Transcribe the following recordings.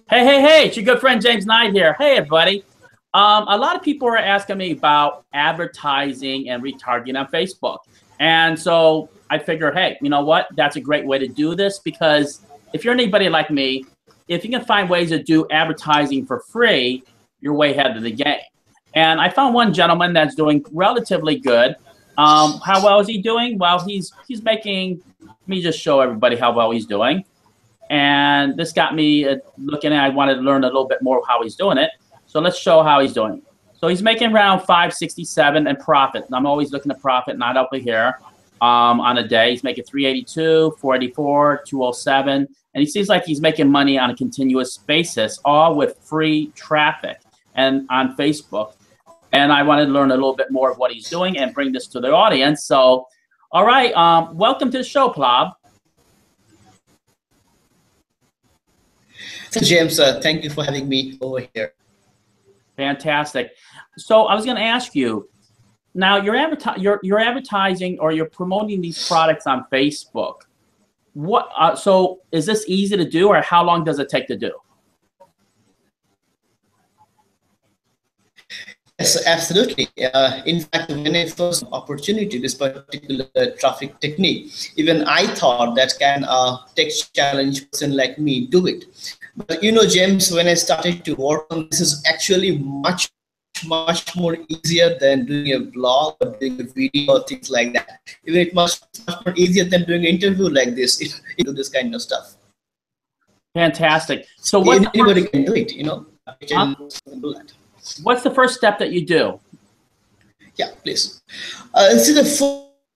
Hey, it's your good friend James Knight here. Hey, everybody. A lot of people are asking me about advertising and retargeting on Facebook. And so I figure, hey, you know what? That's a great way to do this because if you're anybody like me, if you can find ways to do advertising for free, you're way ahead of the game. And I found one gentleman that's doing relatively good. How well is he doing? Well, he's making, let me just show everybody how well he's doing. And this got me looking at, I wanted to learn a little bit more how he's doing it. So let's show how he's doing. So he's making around 567 and profit. I'm always looking at profit, not over here on a day. He's making 382, 484, 207. And he seems like he's making money on a continuous basis, all with free traffic and on Facebook. And I wanted to learn a little bit more of what he's doing and bring this to the audience. So, all right, welcome to the show, Pallab. James, thank you for having me over here. Fantastic. So I was going to ask you, now you're advertising or you're promoting these products on Facebook. What? So is this easy to do, or how long does it take to do? Yes, absolutely. In fact, when I first opportunity this particular traffic technique, even I thought that can a tech challenge person like me do it. But you know, James, when I started to work on this, is actually much more easier than doing a blog or doing a video or things like that. Even it's much more easier than doing an interview like this. If you do this kind of stuff. Fantastic. So what? Anybody can do it. You know, can do that. What's the first step that you do? Yeah, please. See, the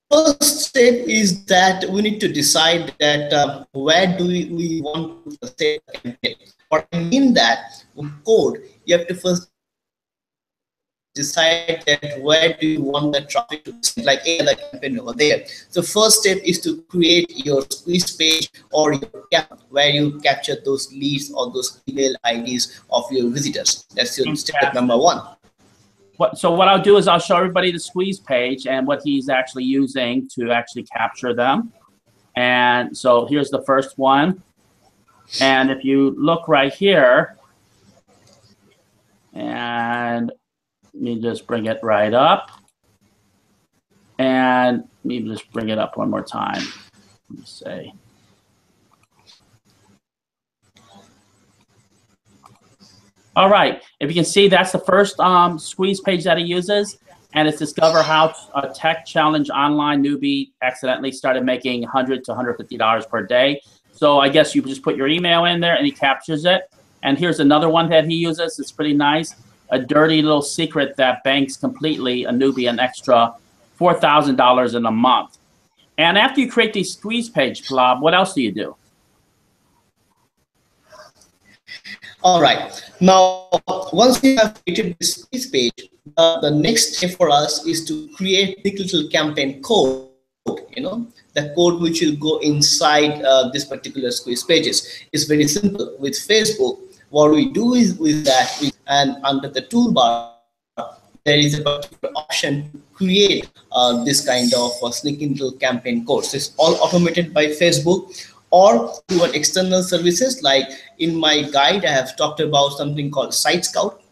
first step is that we need to decide that where do we want to say campaign. What I mean that with code, you have to first decide that where do you want the traffic to be, like any other campaign over there. So first step is to create your squeeze page or your cap where you capture those leads or those email IDs of your visitors. That's your step number one. So what I'll do is I'll show everybody the squeeze page and what he's actually using to actually capture them. And so here's the first one. And if you look right here, and let me just bring it right up. And let me just bring it up one more time. Let me say. All right. If you can see, that's the first squeeze page that he uses. And it's discover how a tech challenge online newbie accidentally started making $100 to $150 per day. So I guess you just put your email in there and he captures it. And here's another one that he uses. It's pretty nice. A dirty little secret that banks completely a newbie an extra $4,000 in a month. And after you create these squeeze page, Pallab, what else do you do? All right. Now, once we have created this squeeze page, the next step for us is to create the little campaign code. You know, the code which will go inside this particular squeeze pages is very simple. With Facebook, what we do is with that, and under the toolbar, there is a particular option to create this kind of sneaky little campaign codes. It's all automated by Facebook or through an external services. Like in my guide, I have talked about something called Site Scout,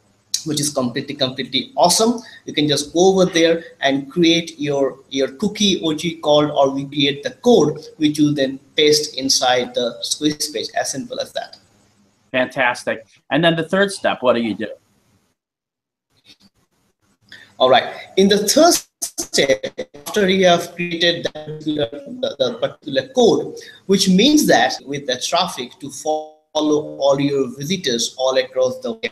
which is completely awesome. You can just go over there and create your cookie OG called, or we create the code which you then paste inside the squeeze page. As simple as that. Fantastic. And then the third step, what do you do? All right. In the third step, after you have created the particular code, which means that with the traffic to follow all your visitors all across the web,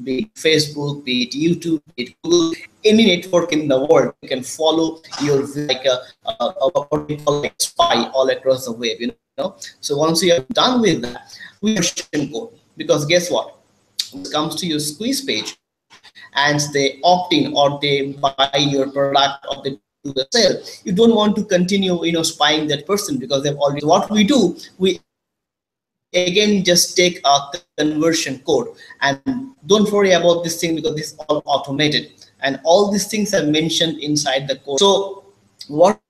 be it Facebook, be it YouTube, be it Google, any network in the world, you can follow your like a spy all across the web. You know. So once you are done with that, we have code, because guess what? When it comes to your squeeze page, and they opt in or they buy your product or they do the sale, you don't want to continue, you know, spying that person, because they've already. What we do, we again just take a conversion code, and don't worry about this thing because this is all automated and all these things are mentioned inside the code. So what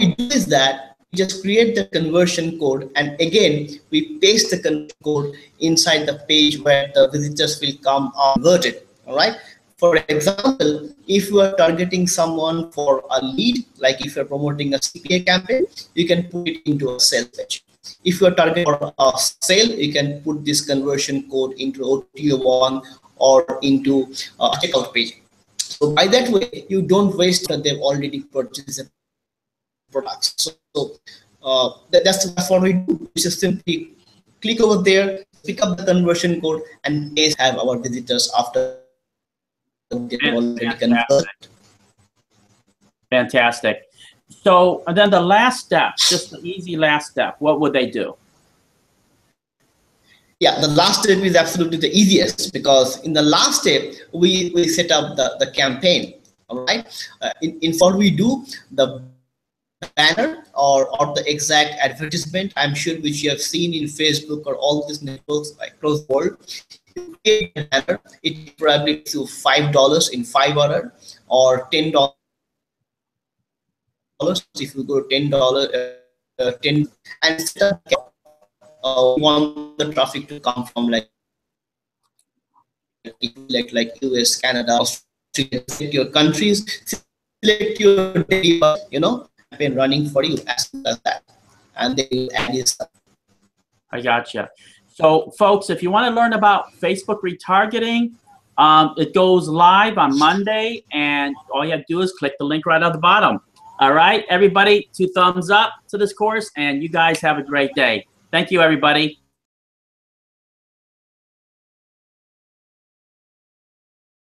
we do is that just create the conversion code, and again we paste the conversion code inside the page where the visitors will come converted. All right. For example, if you are targeting someone for a lead, like if you're promoting a CPA campaign, you can put it into a sales page. If you are targeting for a sale, you can put this conversion code into OTO1 or into a checkout page. So by that way, you don't waste that they've already purchased the products. So that's what we do. We just simply click over there, pick up the conversion code, and paste have our visitors after they've already converted. Fantastic. So, and then the last step, just the easy last step, what would they do? Yeah, the last step is absolutely the easiest, because in the last step we set up the campaign. All right. In what we do, the banner or the exact advertisement, I'm sure, which you have seen in Facebook or all these networks across the world, you create a banner. It probably takes you $5 in 5 hours or $10 if you go $10, 10, and set up. We want the traffic to come from like US, Canada, Australia. Select your countries, select your campaign running for you as soon as that, and they will add this. I gotcha. So, folks, if you want to learn about Facebook retargeting, it goes live on Monday, and all you have to do is click the link right at the bottom. All right, everybody, 2 thumbs up to this course, and you guys have a great day. Thank you, everybody.